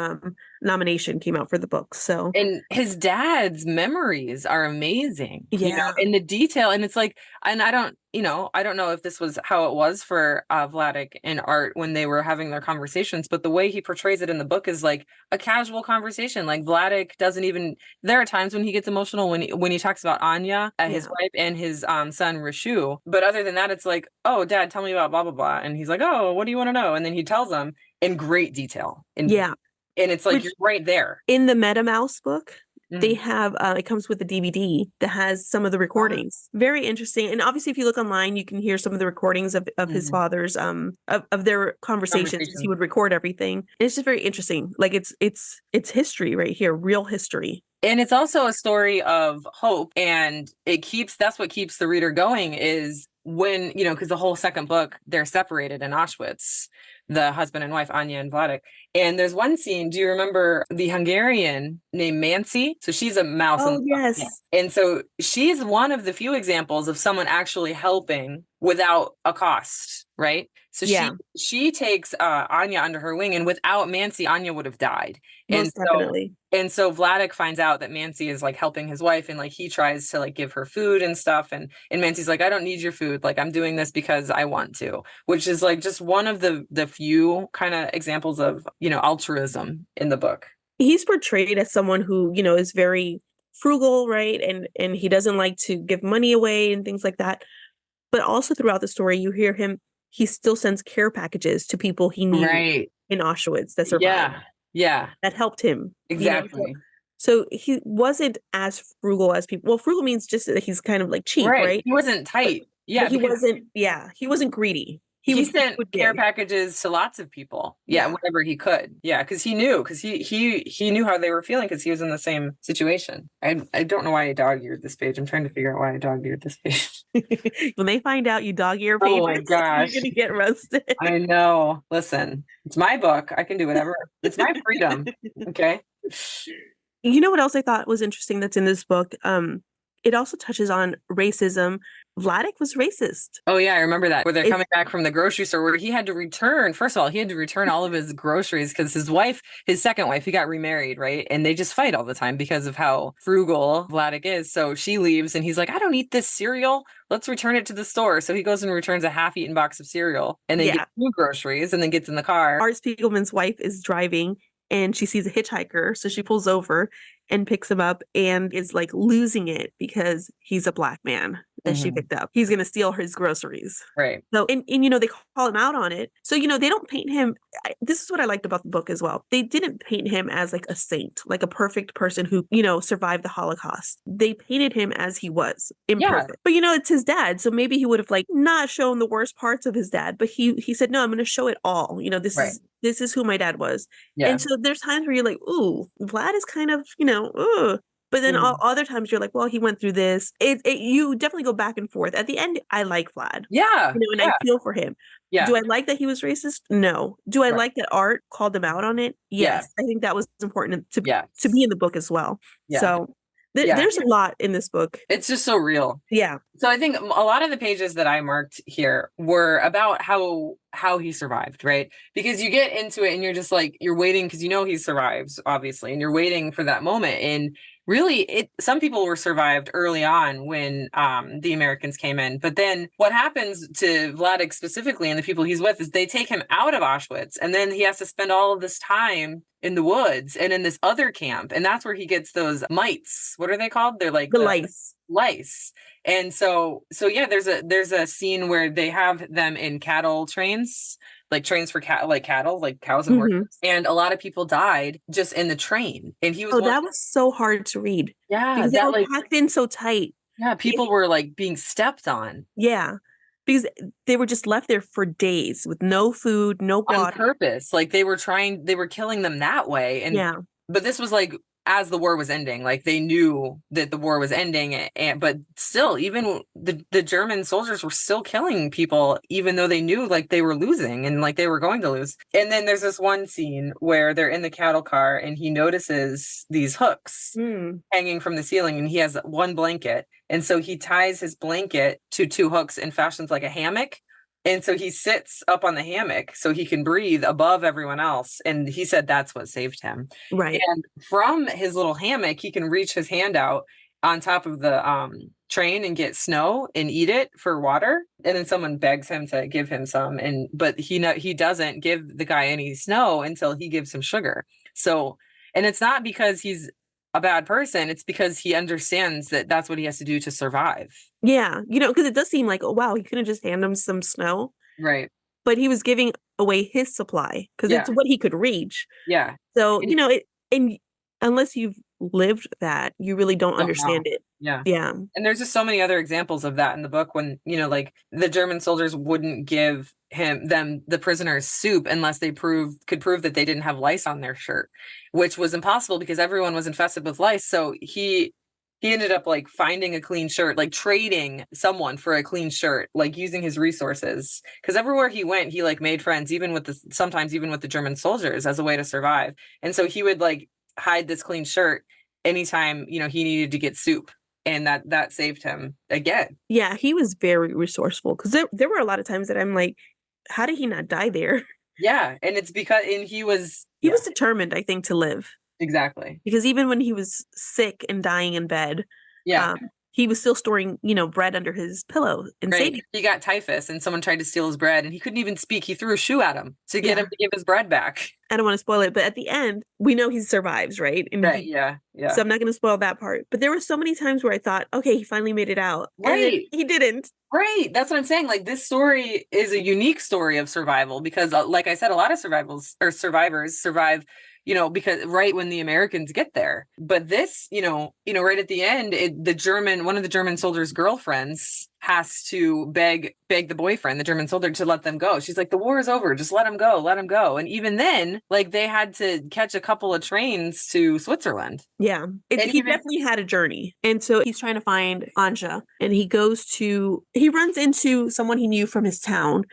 nomination came out for the book. So, and his dad's memories are amazing. Yeah. In the detail. And it's like, and I don't know if this was how it was for Vladek and Art when they were having their conversations, but the way he portrays it in the book is like a casual conversation. Like Vladek doesn't even, there are times when he gets emotional when he talks about Anya, his wife, and his son Rishu. But other than that, it's like, oh, Dad, tell me about blah, blah, blah. And he's like, oh, what do you want to know? And then he tells them in great detail. And it's like, you're right there. In the Meta Mouse book, they have, it comes with a DVD that has some of the recordings. Very interesting. And obviously, if you look online, you can hear some of the recordings of his father's, of their conversations. He would record everything. It's just very interesting. Like it's history right here, real history. And it's also a story of hope. And that's what keeps the reader going is when, because the whole second book, they're separated in Auschwitz, the husband and wife, Anya and Vladek. And there's one scene, do you remember the Hungarian named Mancy? So she's a mouse. Oh, yes. And so she's one of the few examples of someone actually helping without a cost, right? So she takes Anya under her wing, and without Mancy, Anya would have died. Definitely. And so Vladek finds out that Mancy is like helping his wife, and like he tries to like give her food and stuff. And Mancy's like, I don't need your food. Like I'm doing this because I want to, which is like just one of the few kind of examples of, altruism in the book. He's portrayed as someone who, is very frugal, right? And he doesn't like to give money away and things like that. But also throughout the story, you hear he still sends care packages to people he needed in Auschwitz that survived. Yeah. That helped him. Exactly. So he wasn't as frugal as people. Well, frugal means just that he's kind of like cheap, right? He wasn't tight. But he wasn't greedy. He sent care packages to lots of people. Whenever he could. Yeah, because he knew how they were feeling because he was in the same situation. I don't know why I dog-eared this page. I'm trying to figure out why I dog-eared this page. When they find out you dog-ear pages, oh my gosh, you're gonna get roasted. I know. Listen, it's my book. I can do whatever. It's my freedom. Okay. You know what else I thought was interesting that's in this book? It also touches on racism. Vladek was racist. Oh, yeah, I remember that. Where they're coming back from the grocery store where he had to return. First of all, he had to return all of his groceries because his second wife, he got remarried, right? And they just fight all the time because of how frugal Vladek is. So she leaves and he's like, I don't eat this cereal. Let's return it to the store. So he goes and returns a half-eaten box of cereal and then gets new groceries and then gets in the car. Art Spiegelman's wife is driving and she sees a hitchhiker. So she pulls over and picks him up and is like losing it because he's a black man. that she picked up. He's going to steal his groceries. Right. So, and they call him out on it. So, they don't paint him. This is what I liked about the book as well. They didn't paint him as like a saint, like a perfect person who, survived the Holocaust. They painted him as he was, imperfect. But, it's his dad. So maybe he would have like not shown the worst parts of his dad, but he said, no, I'm going to show it all. This is who my dad was. Yeah. And so there's times where you're like, ooh, Vlad is kind of, ugh. But then other times you're like, well, he went through this. You definitely go back and forth. At the end, I like Vlad. Yeah. And I feel for him. Yeah. Do I like that he was racist? No. Do I like that Art called him out on it? Yes. I think that was important to be in the book as well. Yeah. So there's a lot in this book. It's just so real. Yeah. So I think a lot of the pages that I marked here were about how he survived, right? Because you get into it and you're just like, you're waiting because he survives, obviously, and you're waiting for that moment. And really, some people were survived early on when the Americans came in. But then what happens to Vladik specifically and the people he's with is they take him out of Auschwitz, and then he has to spend all of this time in the woods and in this other camp. And that's where he gets those mites. What are they called? They're like the lice. Lice. And so yeah, there's a scene where they have them in cattle trains, like trains for cattle, like cows and horses. And a lot of people died just in the train. And he was that was so hard to read. Yeah. Because they were packed in so tight. Yeah, people were like being stepped on. Yeah. Because they were just left there for days with no food, no water. On purpose. Like they were killing them that way. And but this was like as the war was ending, like they knew that the war was ending, but still, even the German soldiers were still killing people, even though they knew like they were losing and like they were going to lose. And then there's this one scene where they're in the cattle car and he notices these hooks hanging from the ceiling, and he has one blanket. And so he ties his blanket to two hooks and fashions like a hammock. And so he sits up on the hammock so he can breathe above everyone else. And he said that's what saved him. Right. And from his little hammock, he can reach his hand out on top of the train and get snow and eat it for water. And then someone begs him to give him some. But he doesn't give the guy any snow until he gives him sugar. So, and it's not because he's a bad person. It's because he understands that that's what he has to do to survive. Yeah. Because it does seem like, oh, wow, he couldn't just hand him some snow. Right. But he was giving away his supply because it's what he could reach. Yeah. So, and unless you've lived that, you really don't understand it. Yeah. Yeah. And there's just so many other examples of that in the book when, like the German soldiers wouldn't give the prisoners soup unless they could prove that they didn't have lice on their shirt, which was impossible because everyone was infested with lice. So he ended up like finding a clean shirt, like trading someone for a clean shirt, like using his resources. Because everywhere he went, he like made friends, sometimes even with the German soldiers as a way to survive. And so he would like hide this clean shirt anytime, he needed to get soup. And that saved him again. Yeah, he was very resourceful because there were a lot of times that I'm like, how did he not die there? Yeah. And it's because he was determined, I think, to live. Exactly. Because even when he was sick and dying in bed, he was still storing, bread under his pillow and saving. He got typhus and someone tried to steal his bread and he couldn't even speak. He threw a shoe at him to get him to give his bread back. I don't want to spoil it, but at the end, we know he survives, right? And Yeah. So I'm not going to spoil that part. But there were so many times where I thought, okay, he finally made it out. Right. And he didn't. Right. That's what I'm saying. Like this story is a unique story of survival because like I said, a lot of survivors survive, because right when the Americans get there. But this, right at the end, one of the German soldiers' girlfriends has to beg the boyfriend, the German soldier, to let them go. She's like, the war is over. Just let him go. And even then, like they had to catch a couple of trains to Switzerland. Yeah. He definitely had a journey. And so he's trying to find Anja and he runs into someone he knew from his town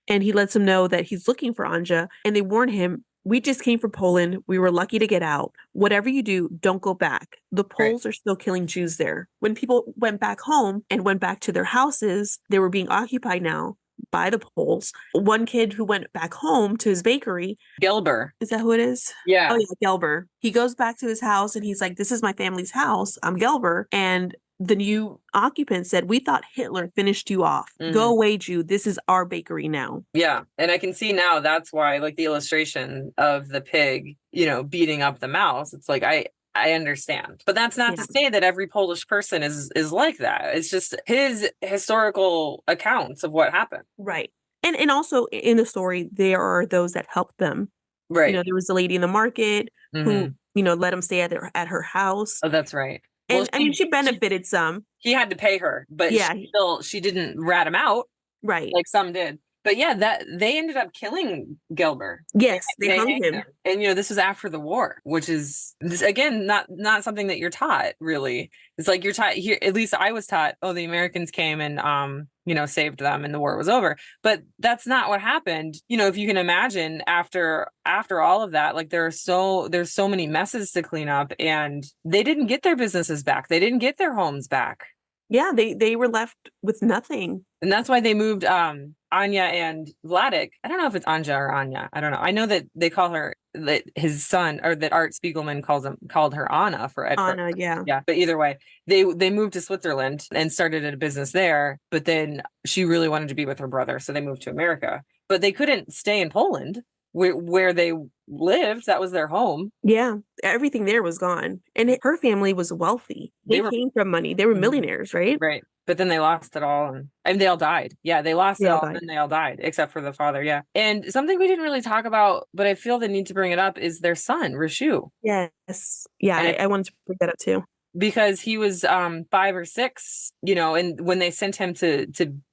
and he lets him know that he's looking for Anja and they warn him, we just came from Poland. We were lucky to get out. Whatever you do, don't go back. The Poles are still killing Jews there. When people went back home and went back to their houses, they were being occupied now by the Poles. One kid who went back home to his bakery. Gelber. Is that who it is? Yeah. Oh, yeah, Gelber. He goes back to his house and he's like, this is my family's house. I'm Gelber. And the new occupant said, we thought Hitler finished you off. Mm-hmm. Go away, Jew. This is our bakery now. Yeah. And I can see now that's why, like the illustration of the pig, beating up the mouse. It's like, I I understand. But that's not Yeah. to say that every Polish person is like that. It's just his historical accounts of what happened. Right. And also in the story, there are those that helped them. You know, Right. there was a lady in the market who, Mhm. let him stay at her house. Oh, that's right. Well, And I mean, she benefited some. he had to pay her, but Yeah, she didn't rat him out right. like some did. But yeah, that they ended up killing Gilbert. Yes, they hung hanged him. And this was after the war, which is this, again, not something that you're taught really. It's like you're taught here, at least I was taught, oh, the Americans came and saved them and the war was over. But that's not what happened. If you can imagine after all of that, like there's so many messes to clean up, and they didn't get their businesses back. They didn't get their homes back. Yeah, they were left with nothing. And that's why they moved Anya and Vladik. I don't know if it's Anja or Anya. I don't know. I know that they call her, that his son, or that Art Spiegelman called her Anna for Ed. Anna, yeah. Yeah. But either way, they moved to Switzerland and started a business there. But then she really wanted to be with her brother, so they moved to America. But they couldn't stay in Poland where they lived. That was their home. Yeah, everything there was gone. And her family was wealthy. They came from money. They were millionaires, right? Right. But then they lost it all, and they all died. Yeah, they lost it all, and then they all died, except for the father. Yeah. And something we didn't really talk about, but I feel the need to bring it up, is their son, Rishu. Yes. Yeah, I wanted to bring that up too. Because he was 5 or 6, and when they sent him to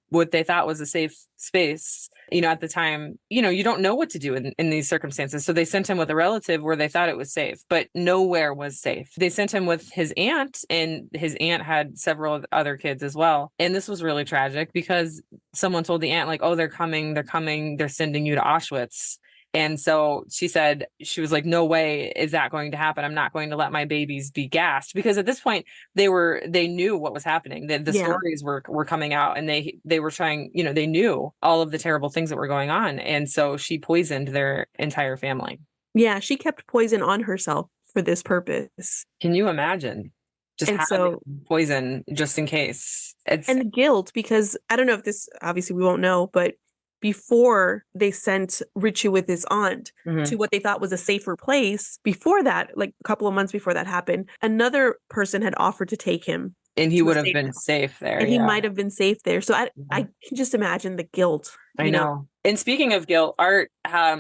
what they thought was a safe space, at the time, you don't know what to do in these circumstances. So they sent him with a relative where they thought it was safe, but nowhere was safe. They sent him with his aunt, and his aunt had several other kids as well. And this was really tragic because someone told the aunt, like, oh, they're coming, they're sending you to Auschwitz. And so she said, she was like, no way is that going to happen. I'm not going to let my babies be gassed, because at this point they knew what was happening. The stories were coming out, and they were trying, they knew all of the terrible things that were going on. And so she poisoned their entire family. Yeah, she kept poison on herself for this purpose. Can you imagine? Just having poison just in case. And the guilt, because I don't know if this, obviously we won't know, but before they sent Richie with his aunt to what they thought was a safer place, before that, like a couple of months before that happened, another person had offered to take him. And he would have been safe there. And he might have been safe there. So I can just imagine the guilt. I know. And speaking of guilt, Art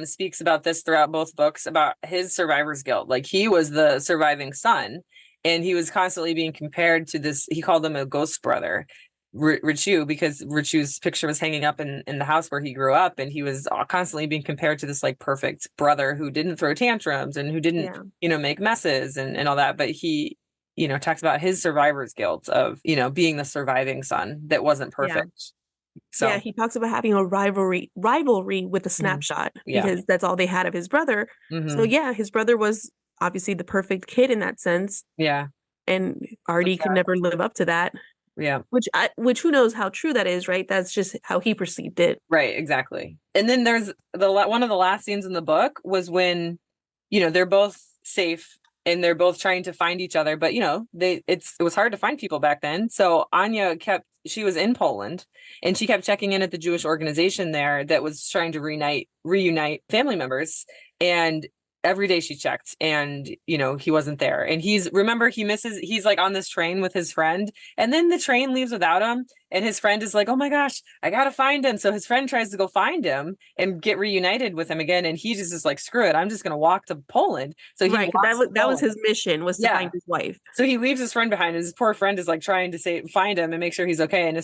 speaks about this throughout both books, about his survivor's guilt. Like, he was the surviving son, and he was constantly being compared to this, he called him a ghost brother, Richu, because Richu's picture was hanging up in the house where he grew up, and he was constantly being compared to this like perfect brother who didn't throw tantrums and who didn't make messes and all that. But he talks about his survivor's guilt of being the surviving son that wasn't perfect. So he talks about having a rivalry with the snapshot, because that's all they had of his brother. So his brother was obviously the perfect kid in that sense, and Artie could never live up to that. Yeah. Which who knows how true that is, right? That's just how he perceived it. Right, exactly. And then there's one of the last scenes in the book was when, they're both safe and they're both trying to find each other, but it was hard to find people back then. So Anya she was in Poland, and she kept checking in at the Jewish organization there that was trying to reunite family members. And every day she checked, and he wasn't there. And he's like on this train with his friend, and then the train leaves without him, and his friend is like, oh my gosh, I gotta find him. So his friend tries to go find him and get reunited with him again, and he just is like, screw it, I'm just gonna walk to Poland. So that was his mission, was to find his wife. So he leaves his friend behind, and his poor friend is like trying to find him and make sure he's okay. And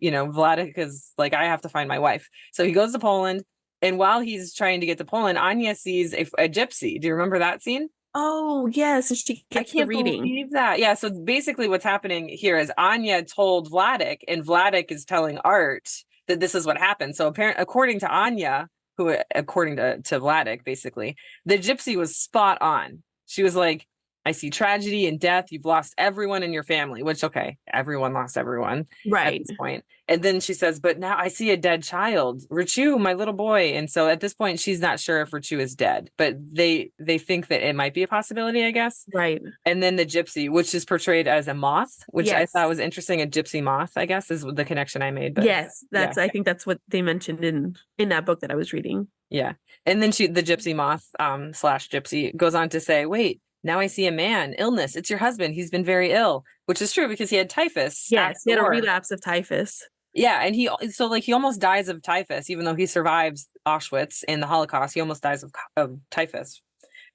Vladik is like, I have to find my wife. So he goes to Poland. And while he's trying to get to Poland, Anya sees a gypsy. Do you remember that scene? Oh, yes. She gets the reading. Believe that. Yeah. So basically what's happening here is Anya told Vladik, and Vladik is telling Art that this is what happened. So apparently, according to Anya, according to Vladik, basically, the gypsy was spot on. She was like, I see tragedy and death. You've lost everyone in your family, which, okay, everyone lost everyone at this point. And then she says, but now I see a dead child, Richu, my little boy. And so at this point, she's not sure if Richu is dead, but they think that it might be a possibility, I guess. Right. And then the gypsy, which is portrayed as a moth, which I thought was interesting. A gypsy moth, I guess, is the connection I made. But yes, I think that's what they mentioned in that book that I was reading. Yeah. And then the gypsy moth / gypsy goes on to say, wait, Now I see a man, illness. It's your husband. He's been very ill, which is true because he had typhus. Yes, he had a war. relapse of typhus. Yeah, and he almost dies of typhus, even though he survives Auschwitz and the Holocaust. He almost dies of typhus.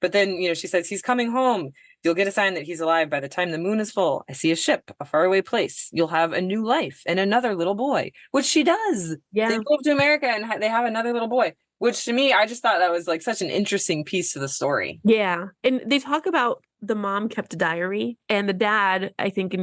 But then, she says, he's coming home. You'll get a sign that he's alive by the time the moon is full. I see a ship, a faraway place. You'll have a new life and another little boy, which she does. Yeah. They go to America and they have another little boy, which to me, I just thought that was like such an interesting piece to the story. Yeah. And they talk about the mom kept a diary, and the dad, I think,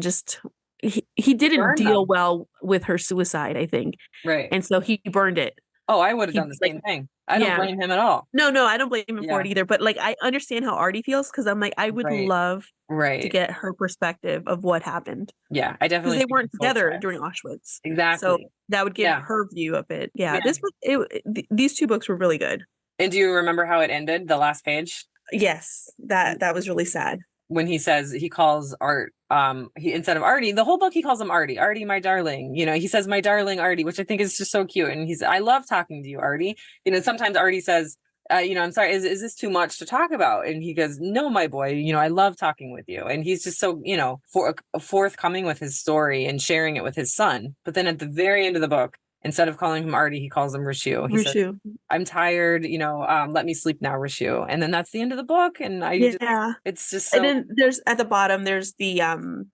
he didn't deal well with her suicide, I think. Right. And so he burned it. Oh, I would have done the same thing. I don't blame him at all. No, I don't blame him for it either. But like, I understand how Artie feels, because I'm like, I would love to get her perspective of what happened. Yeah, I definitely, because they weren't together during Auschwitz. Exactly. So that would give her view of it. Yeah. This book, these two books were really good. And do you remember how it ended? The last page? Yes, that was really sad. When he says, he calls Art, he, instead of Artie, the whole book he calls him Artie, my darling. He says, my darling Artie, which I think is just so cute. And I love talking to you, Artie. Sometimes Artie says, I'm sorry, is this too much to talk about? And he goes, no, my boy, I love talking with you. And he's just so, forthcoming with his story and sharing it with his son. But then at the very end of the book, instead of calling him Artie, he calls him Rishu. He says, I'm tired, let me sleep now, Rishu. And then that's the end of the book. And it's just so... And then there's, at the bottom, there's the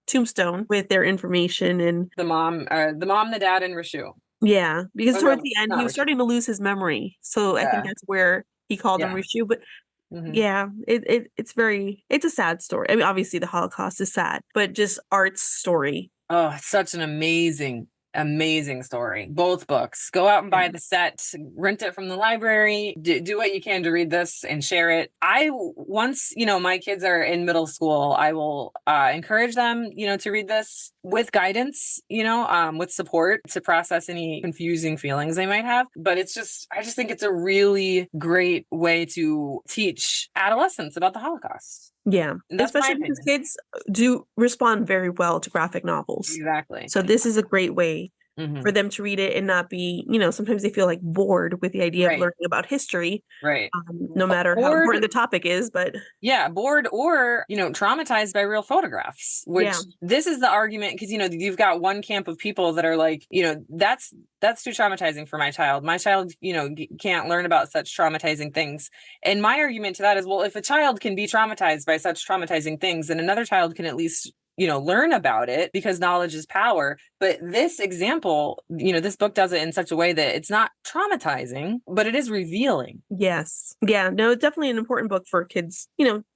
tombstone with their information, and the mom, the dad, and Rishu. Yeah, because towards the end, he was starting to lose his memory. So I think that's where he called him Rishu. But it's a sad story. I mean, obviously the Holocaust is sad, but just Art's story. Oh, it's such an amazing story. Both books. Go out and buy the set, rent it from the library, do what you can to read this and share it. Once my kids are in middle school, I will encourage them to read this with guidance, with support to process any confusing feelings they might have. But I just think it's a really great way to teach adolescents about the Holocaust. Yeah, especially because kids do respond very well to graphic novels. Exactly. So this is a great way for them to read it and not be, sometimes they feel like bored with the idea of learning about history. Right. No matter how important the topic is, but bored or, traumatized by real photographs, which this is the argument, because, you've got one camp of people that are like, that's too traumatizing for my child. My child, can't learn about such traumatizing things. And my argument to that is, well, if a child can be traumatized by such traumatizing things, then another child can at least learn about it, because knowledge is power. But this example, this book does it in such a way that it's not traumatizing, but it is revealing. Yes. Yeah. No, it's definitely an important book for kids,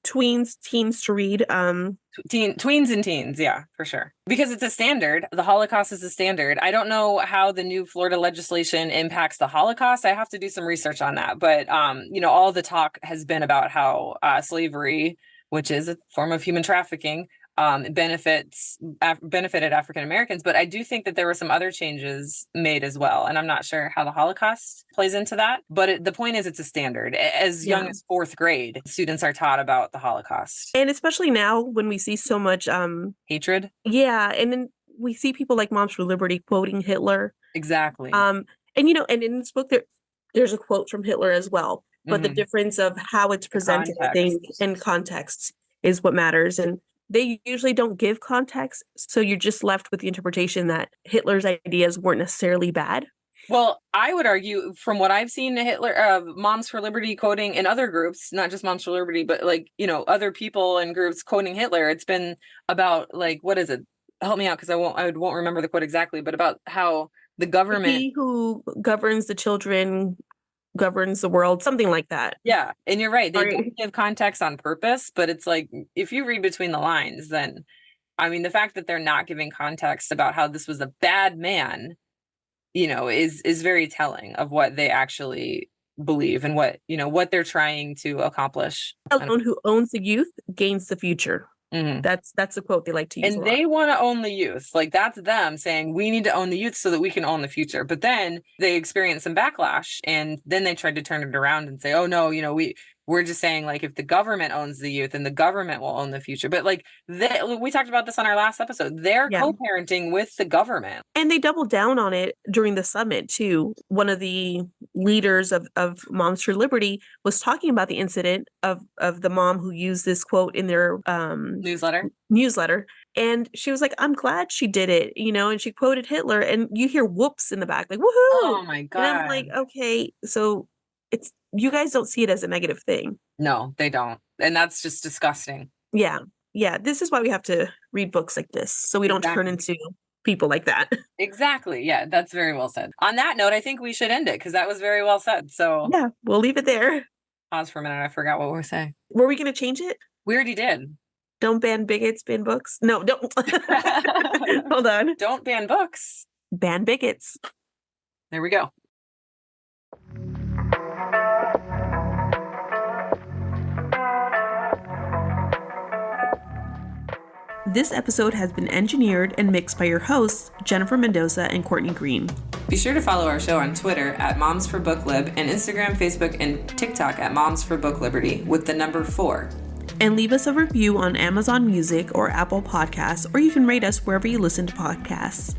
teens to read. Tweens and teens. Yeah, for sure. Because it's a standard. The Holocaust is a standard. I don't know how the new Florida legislation impacts the Holocaust. I have to do some research on that. But, all the talk has been about how slavery, which is a form of human trafficking, benefited African Americans. But I do think that there were some other changes made as well. And I'm not sure how the Holocaust plays into that. But the point is, it's a standard. As young as 4th grade, students are taught about the Holocaust. And especially now when we see so much hatred. Yeah. And then we see people like Moms for Liberty quoting Hitler. Exactly. And and in this book, there's a quote from Hitler as well. But the difference of how it's presented, I think, in context is what matters. And they usually don't give context, so you're just left with the interpretation that Hitler's ideas weren't necessarily bad. Well, I would argue, from what I've seen, Hitler, Moms for Liberty quoting, in other groups, not just Moms for Liberty, but other people and groups quoting Hitler, it's been about, what is it? Help me out, because I won't remember the quote exactly, but about how the government, he who governs the children governs the world, something like that. Yeah, and you're right. They don't give context on purpose, but it's like, if you read between the lines, then, the fact that they're not giving context about how this was a bad man, is very telling of what they actually believe and what they're trying to accomplish. Alone who owns the youth gains the future. Mm-hmm. That's a quote they like to use. And they want to own the youth. That's them saying, we need to own the youth so that we can own the future. But then they experience some backlash, and then they tried to turn it around and say, oh no, we We're just saying, like, if the government owns the youth, then the government will own the future. But like we talked about this on our last episode. They're co-parenting with the government. And they doubled down on it during the summit too. One of the leaders of Moms for Liberty was talking about the incident of the mom who used this quote in their newsletter. And she was like, I'm glad she did it, and she quoted Hitler, and you hear whoops in the back, like, woohoo. Oh my God. And I'm like, okay, so you guys don't see it as a negative thing. No, they don't. And that's just disgusting. Yeah. Yeah. This is why we have to read books like this, so we don't turn into people like that. Exactly. Yeah, that's very well said. On that note, I think we should end it because that was very well said. So yeah, we'll leave it there. Pause for a minute. I forgot what we were saying. Were we going to change it? We already did. Don't ban bigots, ban books. No, don't. Hold on. Don't ban books. Ban bigots. There we go. This episode has been engineered and mixed by your hosts, Jennifer Mendoza and Courtney Green. Be sure to follow our show on Twitter at Moms for Book Lib and Instagram, Facebook, and TikTok at Moms for Book Liberty with the number 4. And leave us a review on Amazon Music or Apple Podcasts, or you can rate us wherever you listen to podcasts.